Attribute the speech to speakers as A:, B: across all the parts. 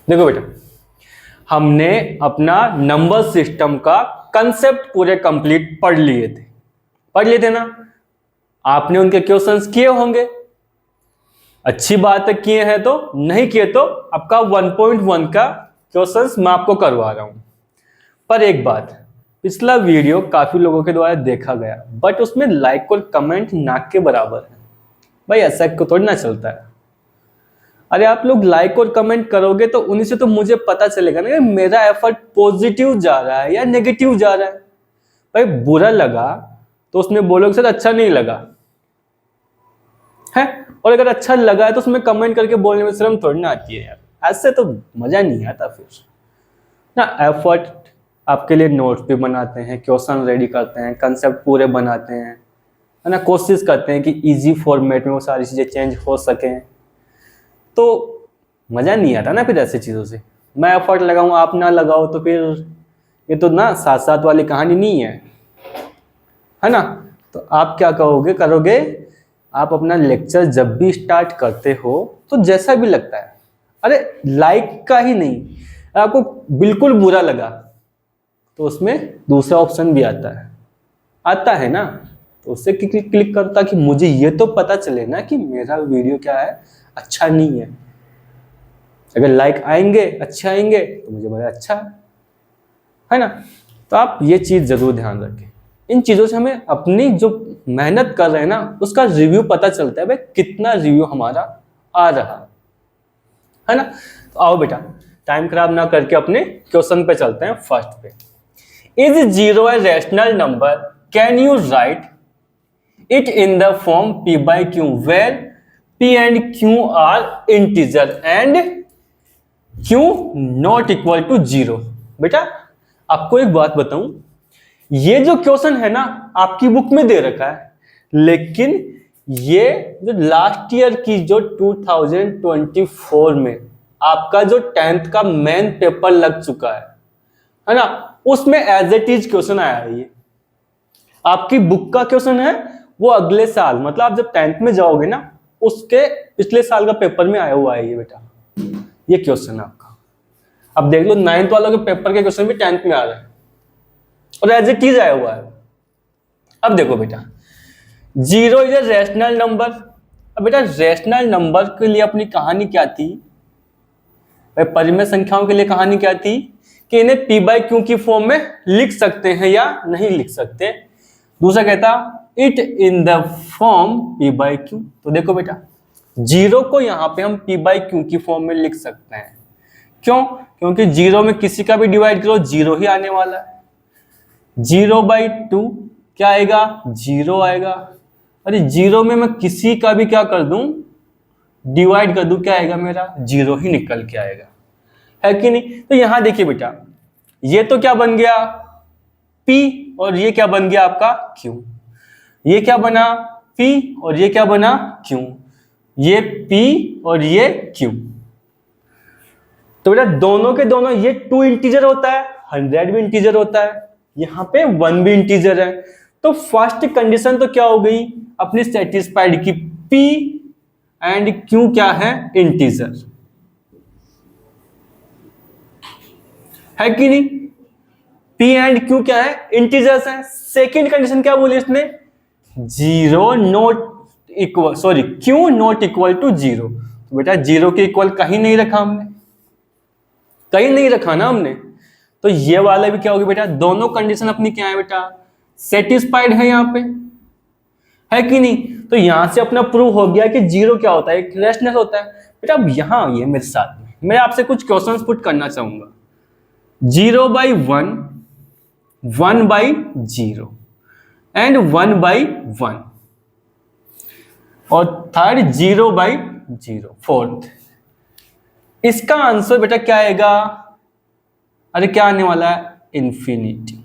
A: देखो बेटा, हमने अपना नंबर सिस्टम का कंसेप्ट पूरे कंप्लीट पढ़ लिए थे ना। आपने उनके क्वेश्चंस किए होंगे, अच्छी बात है, किए हैं तो, नहीं किए तो आपका 1.1 का क्वेश्चंस मैं आपको करवा रहा हूं। पर एक बात, पिछला वीडियो काफी लोगों के द्वारा देखा गया, बट उसमें लाइक और कमेंट ना के बराबर है। भाई ऐसा थोड़ी ना चलता है। अरे आप लोग लाइक और कमेंट करोगे तो उन्हीं से तो मुझे पता चलेगा ना कि मेरा एफर्ट पॉजिटिव जा रहा है या नेगेटिव जा रहा है। भाई बुरा लगा तो उसमें बोलोगे सर अच्छा नहीं लगा है, और अगर अच्छा लगा है तो उसमें कमेंट करके बोलने में शर्म थोड़ी ना आती है यार। ऐसे तो मजा नहीं आता फिर ना। एफर्ट आपके लिए नोट्स भी बनाते हैं, क्वेश्चन रेडी करते हैं, कंसेप्ट पूरे बनाते हैं, है ना, कोशिश करते हैं कि इजी फॉर्मेट में वो सारी चीजें चेंज हो सकें, तो मजा नहीं आता ना फिर ऐसी चीजों से। मैं एफर्ट लगाऊं आप ना लगाओ तो फिर ये तो ना साथ साथ वाली कहानी नहीं है ना। तो आप क्या करोगे, आप अपना लेक्चर जब भी स्टार्ट करते हो तो जैसा भी लगता है, अरे लाइक का ही नहीं, आपको बिल्कुल बुरा लगा तो उसमें दूसरा ऑप्शन भी आता है ना, तो उससे क्लिक करता कि मुझे ये तो पता चले ना कि मेरा वीडियो क्या है, अच्छा नहीं है। अगर लाइक आएंगे, अच्छे आएंगे तो मुझे बड़ा अच्छा है ना। तो आप ये चीज जरूर ध्यान रखें। इन चीजों से हमें अपनी जो मेहनत कर रहे हैं ना उसका रिव्यू पता चलता है, भाई कितना रिव्यू हमारा आ रहा है ना। तो आओ बेटा, टाइम खराब ना करके अपने क्वेश्चन पे चलते हैं। फर्स्ट पे, is 0 a rational number, can you right it in the form p by q where p and q are integer and q not equal to 0। बेटा आपको एक बात बताऊं, ये जो क्वेश्चन है ना आपकी बुक में दे रखा है, लेकिन ये जो लास्ट ईयर की जो 2024 में आपका जो 10th का मेन पेपर लग चुका है ना, उसमें एज इट इज क्वेश्चन आया है। ये आपकी बुक का क्वेश्चन है, वो अगले साल मतलब आप जब 10th में जाओगे ना उसके पिछले साल का पेपर में आया हुआ है ये बेटा, ये क्वेश्चन है आपका। अब देख लो 9th वालों के पेपर के क्वेश्चन भी 10th में आ रहे हैं और एज इट इज आया हुआ है। अब देखो बेटा, 0 इज ए रैशनल नंबर। अब बेटा रैशनल नंबर के लिए अपनी कहानी क्या थी, परिमेय संख्याओं के लिए कहानी क्या थी कि इन्हें p by q की फॉर्म में लिख सकते हैं या नहीं लिख सकते। दूसरा कहता it in the form p by q। तो देखो बेटा 0 को यहां पे हम p by q की फॉर्म में लिख सकते हैं। क्यों? क्योंकि 0 में किसी का भी डिवाइड करो 0 ही आने वाला है। 0/2 क्या आएगा, 0 आएगा। अरे 0 में मैं किसी का भी क्या कर दूं, डिवाइड कर दूं, क्या आएगा मेरा, 0 ही निकल के आएगा, है कि नहीं। तो यहां देखिए बेटा, ये तो क्या बन गया P और ये क्या बन गया आपका Q। ये क्या बना P और ये क्या बना Q, ये P और ये Q। तो बेटा दोनों के दोनों, ये 2 इंटीजर होता है, 100 भी इंटीजर होता है, यहां पे 1 भी इंटीजर है। तो फर्स्ट कंडीशन तो क्या हो गई अपनी सेटिस्फाइड की P एंड Q क्या है, इंटीजर, है कि नहीं। P एंड Q क्या है, इंटीजर्स है। सेकेंड कंडीशन क्या बोली इसने, 0 not equal, sorry Q not equal to 0। तो बेटा 0 के इक्वल कहीं नहीं रखा हमने, कहीं नहीं रखा ना हमने। तो ये वाला भी क्या होगी बेटा, दोनों कंडीशन अपनी क्या है बेटा, सेटिस्फाइड है यहां पे, है कि नहीं। तो यहां से अपना प्रूव हो गया कि 0 क्या होता है, एक रैशनल होता है। बेटा अब यहां ये मेरे साथ में, मैं आपसे कुछ क्वेश्चंस पुट करना चाहूंगा। 0/1, 1/0 एंड 1/1, और थर्ड 0/0, फोर्थ। इसका आंसर बेटा क्या आएगा, अरे क्या आने वाला है, इंफिनिटी,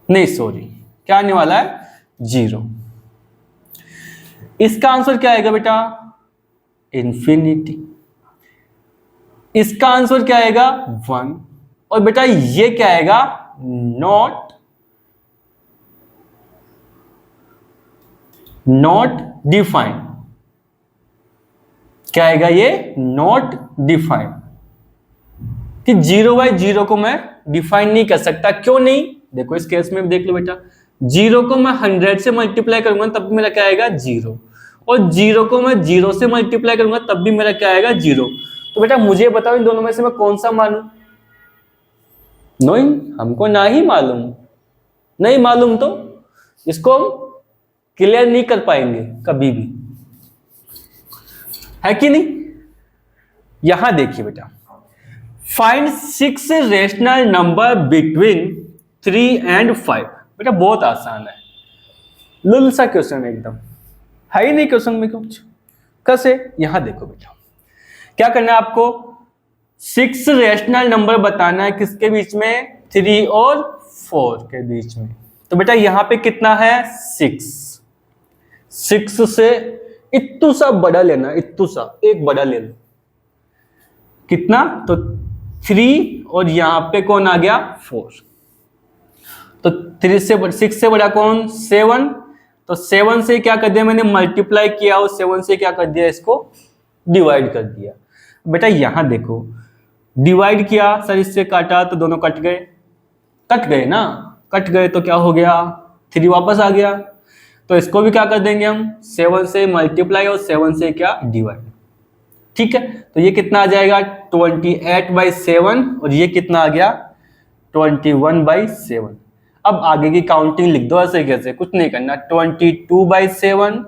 A: नहीं सॉरी क्या आने वाला है, 0। इसका आंसर क्या आएगा बेटा, इंफिनिटी। इसका आंसर क्या आएगा, 1। और बेटा ये क्या आएगा, नॉट डिफाइंड। क्या आएगा ये, नॉट डिफाइंड। कि 0/0 को मैं डिफाइन नहीं कर सकता। क्यों नहीं? देखो इस केस में देख लो बेटा, 0 को मैं 100 से मल्टीप्लाई करूंगा तब भी मेरा क्या आएगा 0, और 0 को मैं 0 से मल्टीप्लाई करूंगा तब भी मेरा क्या आएगा 0। तो बेटा मुझे बताओ इन दोनों में से मैं कौन सा मानूं? नहीं, हमको ना ही मालूम, नहीं मालूम तो इसको हम क्लियर नहीं कर पाएंगे कभी भी, है कि नहीं? यहां देखिए बेटा, find 6 rational number between 3 and 5। बेटा बहुत आसान है, लुल सा क्वेश्चन है एकदम, है ही नहीं क्वेश्चन में कुछ। कैसे? यहां देखो बेटा, क्या करना है आपको, 6 रेशनल नंबर बताना है किसके बीच में, 3 और 4 के बीच में। तो बेटा यहां पे कितना है 6 से इत्तू सा बड़ा लेना, इत्तू सा एक बड़ा ले लो, कितना, तो 3, और यहां पे कौन आ गया 4, तो 6 से बड़ा कौन 7, तो 7 से क्या कर दिया मैंने मल्टीप्लाई किया, और 7 से क्या कर दिया इसको डिवाइड कर दिया। बेटा यहां देखो, डिवाइड किया सर, इससे काटा तो दोनों कट गए ना, कट गए तो क्या हो गया 3 वापस आ गया, तो इसको भी क्या कर देंगे हम 7 से मल्टीप्लाई और 7 से क्या डिवाइड। ठीक है, तो ये कितना आ जाएगा 28/7, और ये कितना आ गया 21/7। अब आगे की काउंटिंग लिख दो ऐसे कैसे, कुछ नहीं करना, 22/7,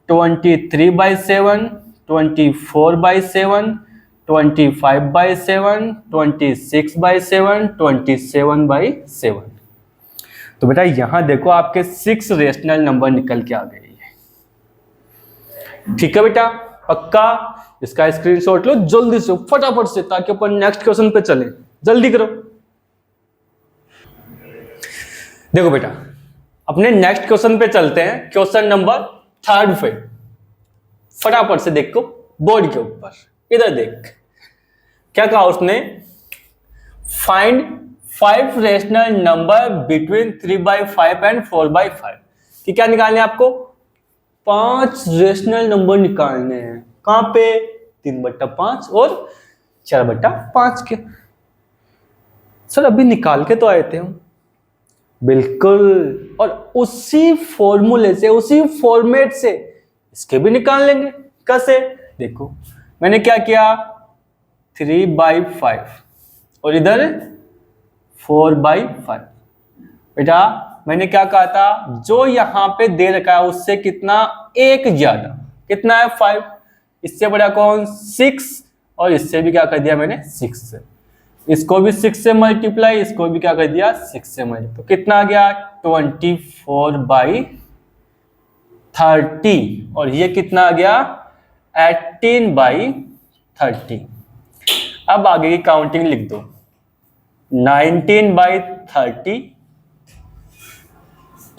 A: 23/7, 24/7, 25/7, 26/7, 27/7। तो बेटा यहां देखो आपके 6 रेशनल नंबर निकल के आ गए हैं। ठीक है बेटा, पक्का इसका स्क्रीनशॉट लो जल्दी से फटाफट से, ताकि अपन नेक्स्ट क्वेश्चन पे चले, जल्दी करो। देखो बेटा अपने नेक्स्ट क्वेश्चन पे चलते हैं, क्वेश्चन नंबर 3 पे। फटाफट से देखो बोर्ड के ऊपर, इधर देख क्या कहा उसने, find 5 rational number between 3/5 and 4/5। कि क्या निकालने हैं आपको, 5 रेशनल नंबर निकालने हैं। कहां पे, 3/5 और 4/5 के। सर अभी निकाल के तो आए थे हम, बिल्कुल, और उसी फॉर्मूले से, उसी फॉर्मेट से इसके भी निकाल लेंगे। कैसे? देखो मैंने क्या किया, 3/5 और इधर 4/5। बेटा मैंने क्या कहा था, जो यहां पे दे रखा है उससे कितना एक ज्यादा, कितना है 5, इससे बड़ा कौन 6, और इससे भी क्या कर दिया मैंने 6 से, इसको भी 6 से मल्टीप्लाई, इसको भी क्या कर दिया 6 से मल्टीप्लाई, तो कितना आ गया 24/30, और ये कितना आ गया 18/30। अब आगे की काउंटिंग लिख दो, 19/30,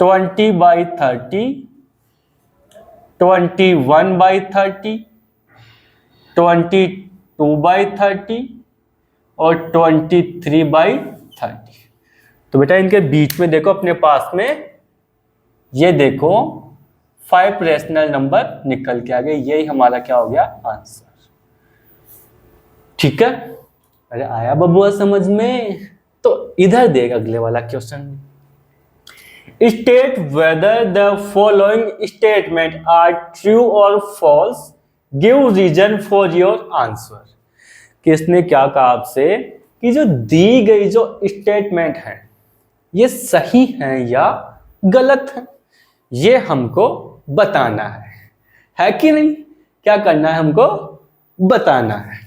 A: 20/30, 21/30, 22/30 और 23/30। तो बेटा इनके बीच में देखो अपने पास में, ये देखो 5 रेशनल नंबर निकल के आ गए, यही हमारा क्या हो गया आंसर। ठीक है, अरे आया बबुआ समझ में? तो इधर देख अगले वाला question, state whether the following statements are true और false, give reason for your answer. किसने क्या कहा आपसे कि जो दी गई जो स्टेटमेंट है ये सही है या गलत है, ये हमको बताना है कि नहीं? क्या करना है हमको बताना है,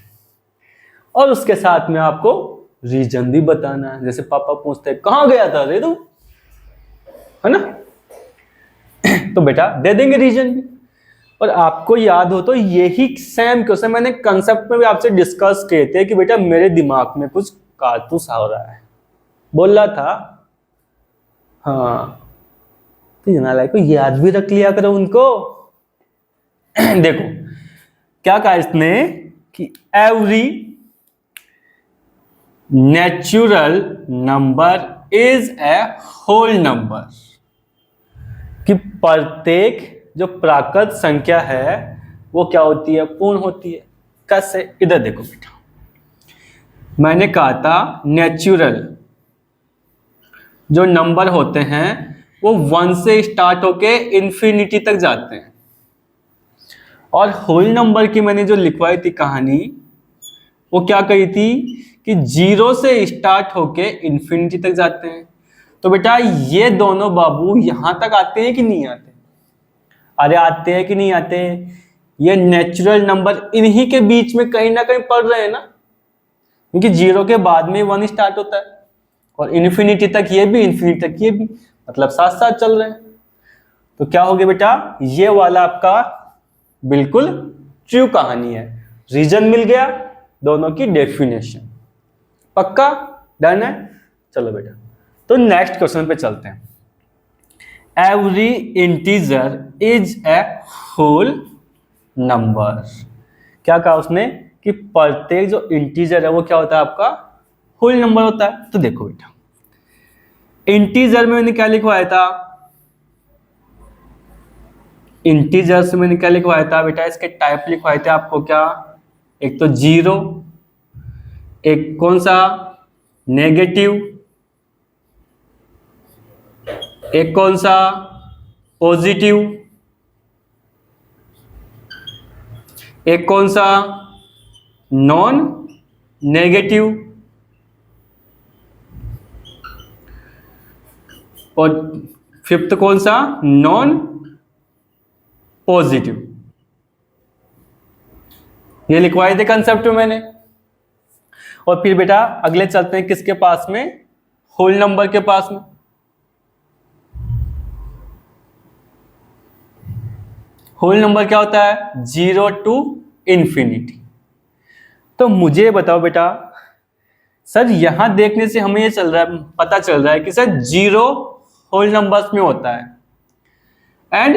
A: और उसके साथ में आपको रीजन भी बताना है। जैसे पापा पूछते हैं कहां गया था रे तू, है ना? तो बेटा दे देंगे रीजन भी। और आपको याद हो तो यही सेम क्वेश्चन मैंने कंसेप्ट में भी आपसे डिस्कस किए थे कि बेटा मेरे दिमाग में कुछ कारतूस हो रहा है, बोल रहा था। हाँ तो नालायक को याद भी रख लिया करो उनको। देखो क्या कहा इसने कि every natural number is a whole number, कि प्रत्येक जो प्राकृत संख्या है वो क्या होती है, पूर्ण होती है। कैसे? इधर देखो बेटा, मैंने कहा था नेचुरल जो नंबर होते हैं वो 1 से स्टार्ट होके इन्फिनिटी तक जाते हैं, और होल नंबर की मैंने जो लिखवाई थी कहानी वो क्या कही थी कि 0 से स्टार्ट होके इन्फिनिटी तक जाते हैं। तो बेटा ये दोनों बाबू यहां तक आते हैं कि नहीं आते? अरे आते हैं कि नहीं आते? ये नेचुरल नंबर इन्हीं के बीच में कहीं ना कहीं पड़ रहे हैं ना, क्योंकि 0 के बाद में 1 स्टार्ट होता है और इन्फिनिटी तक ये भी, इन्फिनिटी तक ये भी, मतलब साथ साथ चल रहे हैं। तो क्या हो गया बेटा, ये वाला आपका बिल्कुल ट्रू कहानी है। रीजन मिल गया, दोनों की डेफिनेशन पक्का डन है। चलो बेटा, तो नेक्स्ट क्वेश्चन पे चलते हैं। Every integer is a whole number. क्या कहा उसने कि प्रत्येक जो इंटीजर है वो क्या होता है आपका होल नंबर होता है। तो देखो बेटा, इंटीजर में मैंने क्या लिखवाया था, इंटीजर से मैंने क्या लिखवाया था बेटा, इसके टाइप लिखवाए थे आपको क्या, एक तो 0, एक कौन सा नेगेटिव, एक कौन सा पॉजिटिव, एक कौन सा नॉन नेगेटिव, और फिफ्थ कौन सा नॉन पॉजिटिव। ये लिखवाए थे कंसेप्ट में मैंने। और फिर बेटा अगले चलते हैं किसके पास में, होल नंबर के पास में। होल नंबर क्या होता है, 0 टू इन्फिनिटी। तो मुझे बताओ बेटा, सर यहां देखने से हमें ये चल रहा है, पता चल रहा है कि सर 0 होल नंबर्स में होता है एंड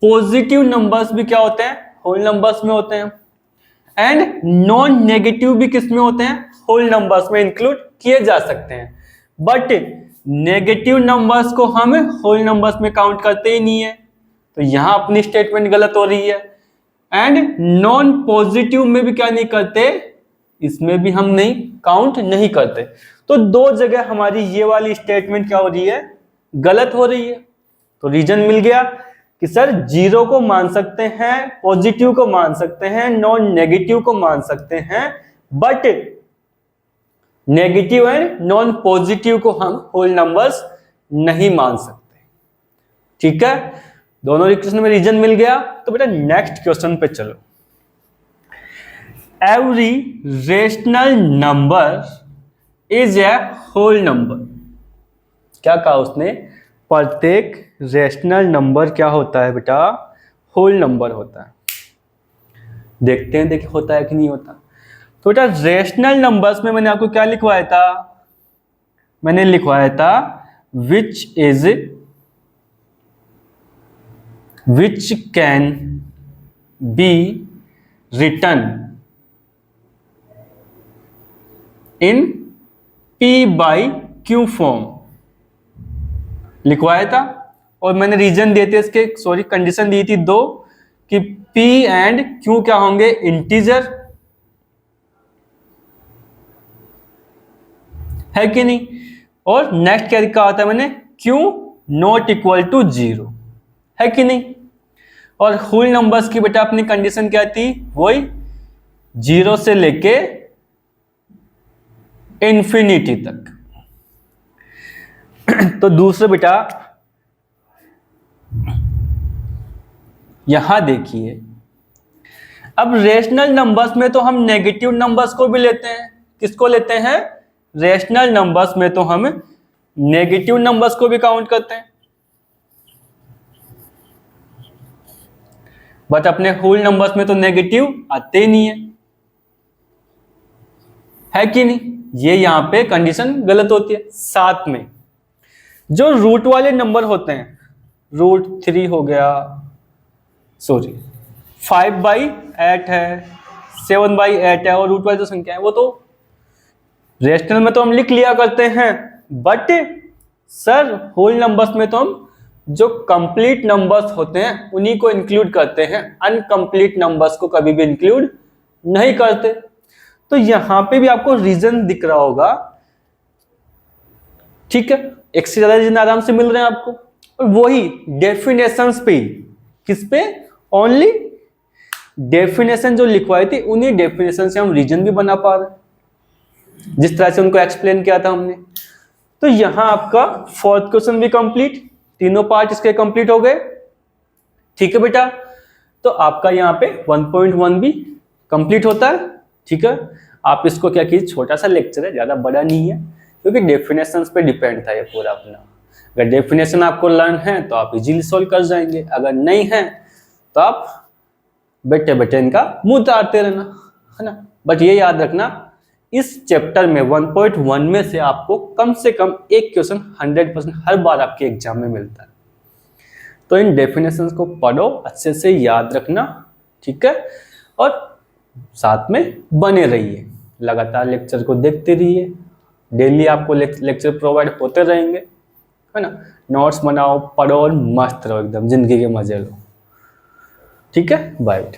A: पॉजिटिव नंबर्स भी क्या होते हैं, होल नंबर्स में होते हैं, एंड नॉन नेगेटिव भी किस में होते हैं, होल नंबर्स में इंक्लूड किए जा सकते हैं। बट नेगेटिव नंबर्स को हम होल नंबर्स में काउंट करते ही नहीं है, तो यहां अपनी स्टेटमेंट गलत हो रही है। एंड नॉन पॉजिटिव में भी क्या नहीं करते, इसमें भी हम नहीं काउंट नहीं करते। तो दो जगह हमारी ये वाली स्टेटमेंट क्या हो रही है, गलत हो रही है। तो रीजन मिल गया कि सर 0 को मान सकते हैं, पॉजिटिव को मान सकते हैं, नॉन नेगेटिव को मान सकते हैं, but negative and non positive को हम होल नंबर्स नहीं मान सकते। ठीक है, दोनों क्वेश्चन में रीजन मिल गया। तो बेटा नेक्स्ट क्वेश्चन पे चलो। Every rational number is a whole number. क्या कहा उसने, प्रत्येक रेशनल नंबर क्या होता है बेटा, होल नंबर होता है। देखते हैं देखिए होता है कि नहीं होता। तो बेटा रेशनल नंबर्स में मैंने आपको क्या लिखवाया था, मैंने लिखवाया था which can be written in P by Q form लिखवाया था। और मैंने रीजन दिए थे इसके, सॉरी कंडीशन दी थी दो, कि P एंड Q क्या होंगे, इंटीजर है कि नहीं। और नेक्स्ट क्या कहा था मैंने, Q नॉट इक्वल टू 0 है कि नहीं। और होल नंबर्स की बेटा अपनी कंडीशन क्या थी, वही 0 से लेके इन्फिनिटी तक। तो दूसरे बेटा यहां देखिए, अब रेशनल नंबर्स में तो हम नेगेटिव नंबर्स को भी लेते हैं। किसको लेते हैं, रेशनल नंबर्स में तो हम नेगेटिव नंबर्स को भी काउंट करते हैं, बट अपने होल नंबर्स में तो नेगेटिव आते ही नहीं है कि नहीं। ये यहां पे कंडीशन गलत होती है। साथ में जो रूट वाले नंबर होते हैं, √3 हो गया, सॉरी 5/8 है, 7/8 है, और रूट वाली जो संख्या है वो तो रेशनल में तो हम लिख लिया करते हैं, बट सर होल नंबर्स में तो हम जो कंप्लीट नंबर्स होते हैं उन्हीं को इंक्लूड करते हैं, अनकंप्लीट नंबर्स को कभी भी इंक्लूड नहीं करते। तो यहां पे भी आपको रीजन दिख रहा होगा, ठीक है, एक से ज्यादा रीजन आराम से मिल रहे हैं आपको, और वही डेफिनेशंस पे, किस पे, ओनली डेफिनेशन जो लिखवाई थी उन्हीं डेफिनेशन से हम रीजन भी बना पा रहे हैं, जिस तरह से उनको एक्सप्लेन किया था हमने। तो यहां आपका फोर्थ क्वेश्चन भी कंप्लीट, तीनों पार्ट इसके कंप्लीट हो गए, ठीक है बेटा। तो आपका यहाँ पे 1.1 भी कंप्लीट होता है, ठीक है। आप इसको क्या कीजिए, छोटा सा लेक्चर है, ज्यादा बड़ा नहीं है, क्योंकि डेफिनेशंस पे डिपेंड था ये पूरा अपना। अगर डेफिनेशन आपको लर्न है तो आप इजीली सॉल्व कर जाएंगे, अगर नहीं है तो आप बैठे बैठे इनका मुंह तारते रहना, है ना। बट ये याद रखना, इस चैप्टर में 1.1 में से आपको कम से कम एक क्वेश्चन 100% हर बार आपके एग्जाम में मिलता है। तो इन डेफिनेशंस को पढ़ो, अच्छे से याद रखना, ठीक है, और साथ में बने रहिए, लगातार लेक्चर को देखते रहिए, डेली आपको लेक्चर प्रोवाइड होते रहेंगे, है ना। नोट्स बनाओ, पढ़ो और मस्त रहो, एकदम जिंदगी के मजे लो, ठीक है। बाय।